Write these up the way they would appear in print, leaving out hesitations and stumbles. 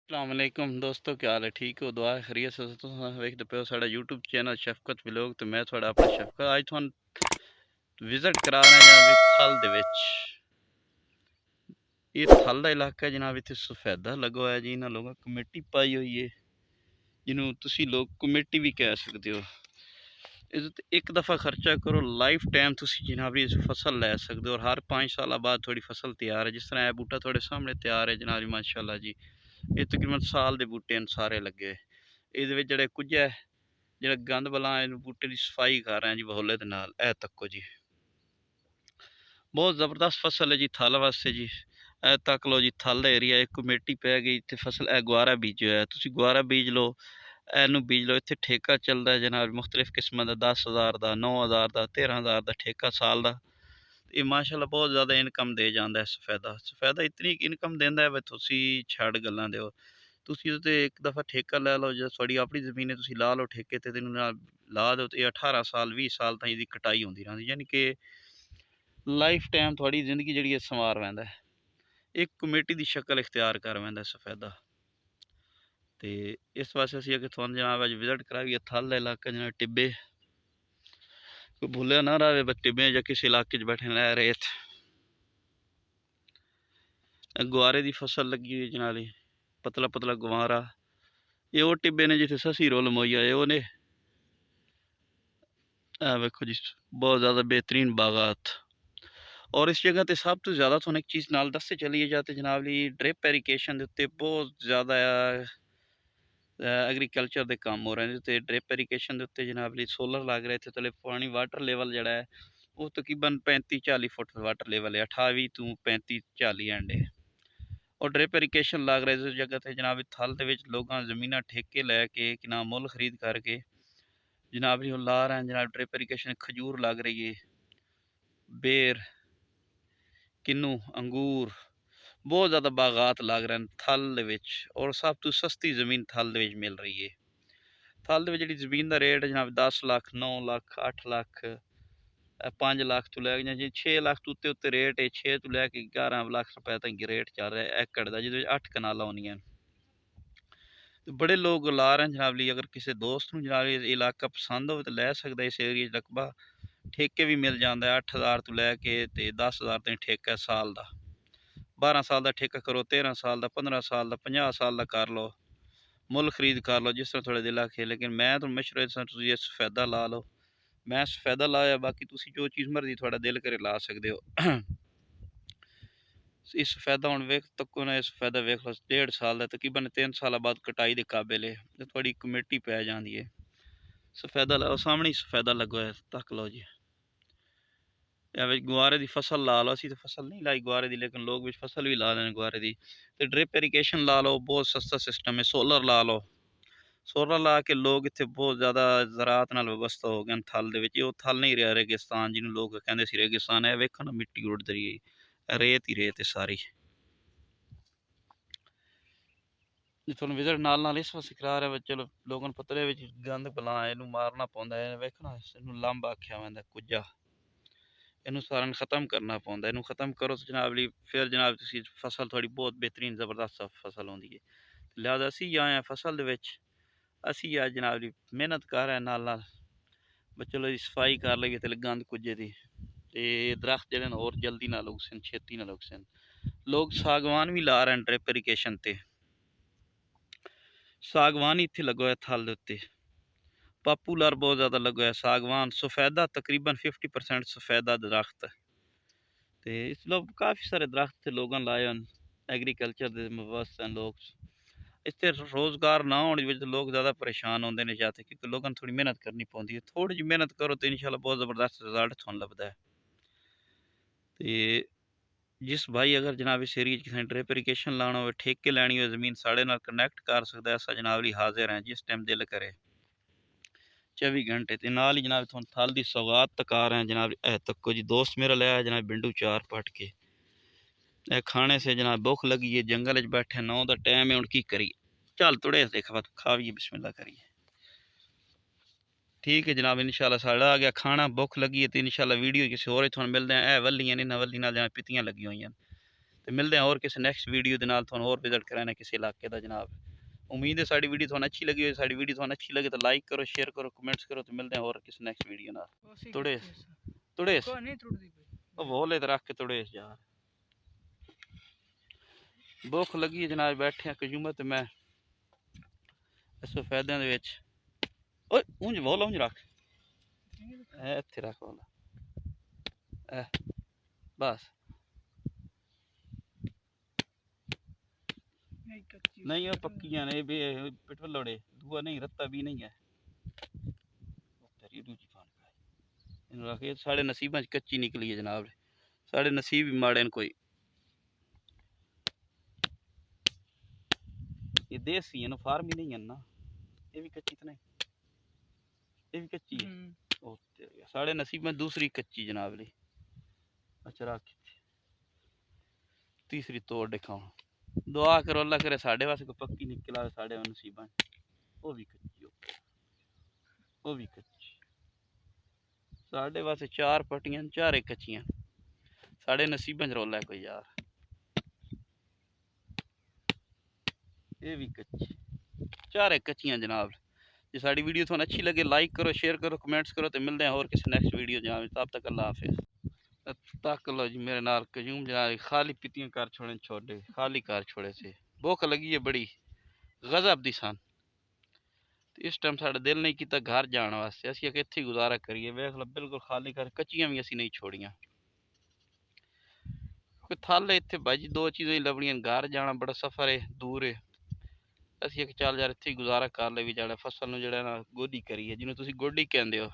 अस्सलामुअलैकुम दोस्तों, क्या हाल है? ठीक हो? दुआ है खैरियत से तुसीं वेखदे पे हो साडा यूट्यूब चैनल शफकत व्लॉग। तो मैं थोड़ा अपना शफकत आज तुहानू विजिट करा रहा जनाब थल दे विच। ये थल दा इलाका है जनाब। इत्थे सफेदा लगा होया जी। इन्हां लोगों कमेटी पाई हुई है जिन्हों तुसी लोग कमेटी भी कह सकते हो। इस एक दफ़ा खर्चा करो, लाइफ टाइम तुसी जनाब इस फसल लै सकते हो और हर 5 साल बाद थोड़ी फसल तैयार है। जिस तरह यह बूटा थोड़े सामने तैयार है जनाब, माशाल्लाह जी। ये तकरीबन साल के बूटे सारे लगे। ये जेह्ड़े कुछ है जेह्ड़ा गंद बला बूटे की सफाई कर रहे हैं जी बहोले दे नाल। ए तक्को जी, बहुत ज़बरदस्त फसल है जी थल वास्ते जी। ए तक लो जी, थल दा एरिया एक कमेटी पै गई इत्थे फसल। ए गुआरा बीजो है, तुसी गुआरा बीज लो, एनू बीज लो। इत्थे ठेका चलदा है जनाब मुख्तलिफ किस्मां दा, 10,000 दा, 9,000 दा, 13,000 दा ठेका साल दा। ये माशाल्लाह बहुत ज़्यादा इनकम दे जांदा है सफेदा। सफेदा इतनी इनकम देंदा है वी तुसी छड्ड गल्लां दिओ। तुसी ते एक दफ़ा ठेका लै लो, जे तुहाडी अपनी ज़मीन है तुसी ला लो ठेके ते ला दो ते 18 साल 20 साल ताईं इहदी कटाई होंदी रैंह्दी। यानी कि लाइफ टाइम थोड़ी जिंदगी जी है संवार वैंदा है। एक कमेटी की शक्ल इख्तियार कर वैंदा है सफेदा। तो इस वास्ते असीं अगर तुहानू जनाब अज विजिट कराइए थल दा इलाका जनाब टिब्बे। कोई भुल्लेआ ना रहे बस टिब्बे या किसी इलाके च बैठे लै रेत। गुआरे की फसल लगी हुई जनाब, पतला पतला गुआरा। ये वो टिब्बे ने जिथे ससी रोल मोइया है वो ने। वेखो जी, बहुत ज़्यादा बेहतरीन बागात। और इस जगह ते सब तो ज़्यादा तुहानू एक चीज़ नाल दसते चलिए जाते जनाब जी, ड्रिप इरीगेशन दे उत्ते बहुत ज़्यादा एग्रीकल्चर के काम हो रहे हैं। तो ड्रिप इरीगेशन के उत्ते जनाब जी सोलर लग रहे थे। थले पानी वाटर लेवल जड़ा है वो तकरीबन 35-40 फुट वाटर लेवल है, 28 तो 35-40 एंड। और ड्रिप इरीगेशन लग रहा है इस जगह ते जनाब थल दे विच लोगां ज़मीनां ठेके लैके कि नाम मुल खरीद करके जनाब जी ला रहे हैं जनाब ड्रिप इरीगेशन। खजूर लग रही है, बेर, किन्नू, अंगूर, बहुत ज़्यादा बागात लग रहे हैं थल दे विच। और सब तो सस्ती ज़मीन थल दे विच मिल रही है। थल दे विच जिहड़ी ज़मीन दा रेट जनाब 10 लाख, 9 लाख, 8 लाख, 5 लाख तो लैके जी 6 लाख तो उत्ते उत्ते रेट है। 6 तो लैके 11 लाख रुपए तक रेट चल रहा है एकड़ का, जिहदे 8 कनालां होंदियां। तो बड़े लोग ला रहे हैं जनाब जी। अगर किसी दोस्त नूं जनाब ये इलाका पसंद हो तो लै सकदा इस एरिया च रकबा। ठेके भी मिल जाता है 8,000 तो लैके 10,000 ताईं ठेका है साल का। 12 साल का ठेका करो, 13 साल का, 15 साल का, 50 साल का कर लो, मुल खरीद कर लो जिस तरह थोड़े दिल आखे। लेकिन मैं तो मशवरा तुसीं सफेदा ला लो। मैं सफेदा लाया, बाकी तुसीं जो चीज़ मर्जी थोड़ा दिल करे ला सकते हो। इस सफेदा हुण वेख तक्को ना, इस सफेदा वेख लो 1.5 साल का, तकरीबन 3 साल बाद कटाई के काबिल है। तो थोड़ी कमेटी पै जाती है। सफेदा लाओ, सामने ही सफेदा लगा है, तक लो जी। गुआरे की फसल ला लो। असीं तो फसल नहीं लाई गुआरे की, लेकिन लोग भी फसल भी ला रहे गुआरे की। तो ड्रिप इरीगेशन ला लो, बहुत सस्ता सिस्टम है। सोलर ला लो, सोलर ला के लोग इत्थे बहुत ज़्यादा ज़राअत नाल वाबस्ता हो गए थल दे विच। वो थल नहीं रहा रेगिस्तान, जिन्होंने लोग कहते सी रेगिस्तान है। वेखो ना मिट्टी उड़दी रही है, रेत ही रेत है सारी। तुहानू विजिट नाल नाल इस वास्ते करा रहा है चलो लोगों पता है गंद बला इनू मारना पौंदा है। वेखो ना इनू लंब आख्या वैंदा कुजा। इनू सारा खत्म करना पौंदा। इनू खत्म करो तो जनाब जी फिर जनाब तुसी फसल थोड़ी बहुत बेहतरीन ज़बरदस्त फसल होंदी है। लिहाजा असी आए हैं फसल दे विच। असी आज जनाब जी मेहनत कर रहे हैं नाल नाल चलो जी सफाई कर लईए ते गंद कुजे दी। ते दरख्त जेह्ड़े न होर जल्दी ना उगसन, छेती ना उगसन। लोग सागवान भी ला रहे हैं ड्रिप इरीगेशन ते। सागवान इत्थे लगा होया थल दे उत्ते। पापूलर बहुत ज़्यादा लगा है सागवान। सफेदा तकरीबन 50% सफेदा दरख्त। तो इस लोग काफ़ी सारे दरख्त लोगों लाए हैं एग्रीकल्चर दे वास्ते लोग। इत्थे रोज़गार ना होने की वजह से लोग ज़्यादा परेशान होंदे ने जाते, क्योंकि लोगों थोड़ी मेहनत करनी पौंदी है। थोड़ी जी मेहनत करो तो इंशाल्लाह बहुत ज़बरदस्त रिजल्ट थोड़ा लभदा है। तो जिस भाई अगर जनाब इस एरिया किसी ड्रिप इरीगेशन लाना हो, ठेके लैनी हो ज़मीन, साढ़े नाल कनैक्ट कर सकता है। अस जनाब जी हाजिर हैं जिस टाइम दिल करे 24 घंटे। ते नाल ही जनाब थोड़ा थल की सौगात तका रहे हैं जनाब। तक्को जी, दोस्त मेरा लाया जनाब बिंडू 4 पट के। खाने से जनाब भुख लगी है, जंगल च बैठे 9 का टाइम है, हूँ की करिए। चल तुड़े देखा खाइए, बिस्मिल्लाह करिए। ठीक है जनाब, इंशाल्लाह साढ़ा आ गया खाना। भुख लगी है तो इंशाल्लाह वीडियो किसी होर थोड़ा मिलते हैं। वल्लियां ने वल्ली नाल जनाब पितियां लगी हुई हैं। ਤੇ ਮਿਲਦੇ ਹਾਂ ਹੋਰ ਕਿਸੇ ਨੈਕਸਟ ਵੀਡੀਓ ਦੇ ਨਾਲ, ਤੁਹਾਨੂੰ ਹੋਰ ਵਿਜ਼ਿਟ ਕਰਾਣਾ ਕਿਸੇ ਇਲਾਕੇ ਦਾ ਜਨਾਬ। ਉਮੀਦ ਹੈ ਸਾਡੀ ਵੀਡੀਓ ਤੁਹਾਨੂੰ ਅੱਛੀ ਲੱਗੀ ਹੋਵੇ। ਸਾਡੀ ਵੀਡੀਓ ਤੁਹਾਨੂੰ ਅੱਛੀ ਲੱਗੇ ਤਾਂ ਲਾਈਕ ਕਰੋ, ਸ਼ੇਅਰ ਕਰੋ, ਕਮੈਂਟਸ ਕਰੋ ਤੇ ਮਿਲਦੇ ਹਾਂ ਹੋਰ ਕਿਸੇ ਨੈਕਸਟ ਵੀਡੀਓ ਨਾਲ। ਤੁੜੇ ਤੁੜੇ ਉਹ ਬੋਲੇ ਤੇ ਰੱਖ ਕੇ ਤੁੜੇ ਯਾਰ, ਭੁੱਖ ਲੱਗੀ ਹੈ ਜਨਾਬ, ਬੈਠੇ ਆ ਕਜੂਮਾ ਤੇ ਮੈਂ ਇਸ ਫਾਇਦਿਆਂ ਦੇ ਵਿੱਚ। ਓਏ ਉਂਝ ਬੋਲ, ਉਂਝ ਰੱਖ, ਇੱਥੇ ਰੱਖ ਬੋਲਾ ਬਸ। नहीं वो पक्कियां ने बे पिटवल लोड़े दुआ नहीं रत्ता भी नहीं है। तेरी दूजी फान का इन रखे साढ़े नसीबां च कच्ची निकली है जनाब, साढ़े नसीब भी माड़े न कोई। ये देसी है ना, फार्मी नहीं है ना, ये भी कच्ची तो नहीं, ये भी कच्ची है। ओ तेरे साढ़े नसीबां दूसरी कच्ची जनाब ली। अच्छा रख तीसरी तोड़ दिखाओ। दुआ करो अल्लाह करे साढ़े वास्ते कोई पक्की निकल आवे, साढ़े नसीबां वो भी कच्ची, वो भी कच्ची। साढ़े वास्ते चार पट्टियां चारे कच्चियां, साढ़े नसीबां च रौला है कोई यार। ये भी कच्ची, चारे कच्चियां जनाब। जे साड़ी वीडियो थोड़ी अच्छी लगे लाइक करो, शेयर करो, कमेंट्स करो तो मिलते हैं और किसी नेक्स्ट वीडियो जनाब। तब तक अल्लाह हाफिज़। तक लो जी मेरे नाल कजूम जनाब, खाली पितियां कर छोड़े, छोड़े खाली कर छोड़े से। भुख लगी है बड़ी गजब दी सन, इस टाइम साढ़ा दिल नहीं किया घर जाने वास्ते, असीं इत्थे गुजारा करिए। वेख लो बिल्कुल खाली कर, कच्चियां भी असीं नहीं छोड़ियां। कोई थल इत्थे भाजी दो चीज़ां ही लभनियां, घर जाना बड़ा सफ़र है, दूर है। असीं एक चल यार इत्थे गुजारा कर ले भी जाना, फसल नूं जिहड़ा ना गोडी करिए, जिन्हों तुसीं गोडी कहंदे हो।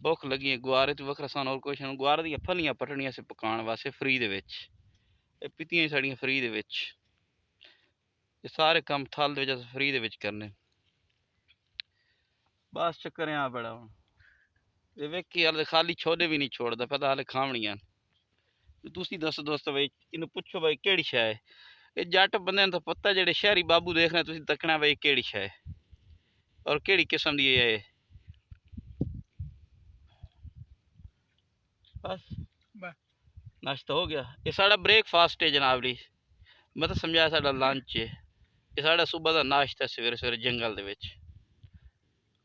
भुख लगी है, गुआरे तो वखरा सन और कुछ नहीं। गुआरे दी फलियां पटनियां से पकाने वास्ते फ्री दे विच, पितियां साड़ियां फ्री दे विच, ये सारे काम थल दे विच फ्री दे विच करने। बस चक्कर आ बड़ा हुण ये वेखी हाले खाली छोले भी नहीं छोड़दा, पता हाले खावणियां। तुसीं दसो दोस्तों भाई, इन्हूं पुछो भाई केड़ी शै है ये। जट बंदे नूं तां पता, जेहड़े शहरी बाबू देख रहे तुसीं तकना भाई केड़ी शै है और केड़ी किस्म दी है। बस नाश्ता हो गया, ये साढ़ा ब्रेकफास्ट है जनाब जी। मैं तो समझाया साढ़ा लंच है, ये साढ़ा सुबह का नाश्ता सवेरे सवेरे जंगल दे विच।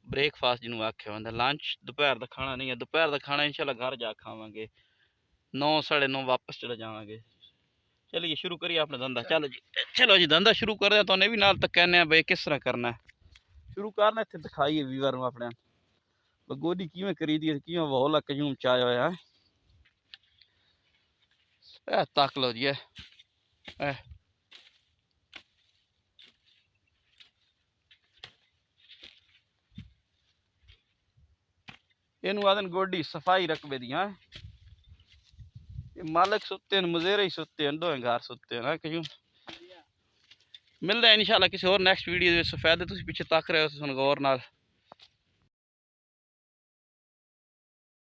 ब्रेकफास्ट जिन्हों आख्या होंदा, लंच दोपहर का खाना नहीं है। दोपहर का खाना इंशाल्लाह घर जा खावांगे, 9 साढ़े 9 वापस चले जावांगे। चलिए शुरू करिए अपना धंधा। चलो जी, चलो जी धंधा शुरू कर दिया। तो भी नाल तक कहने भाई किस तरह करना है, शुरू करना इत्थे दिखाइए वीवर अपने गोदी किवें करी दी, किवें वहोला कजूम चाया होया है। तक लो जी इनू आदन गोडी सफाई रकबे दी। मालिक सुते हैं, मुजेरे ही सुते हैं, दो घर सुते हैं क्यों। मिलता है इंशाल्लाह किसी और नेक्स्ट वीडियो सफेद तुम पिछे तक रहे हो गौर नाल।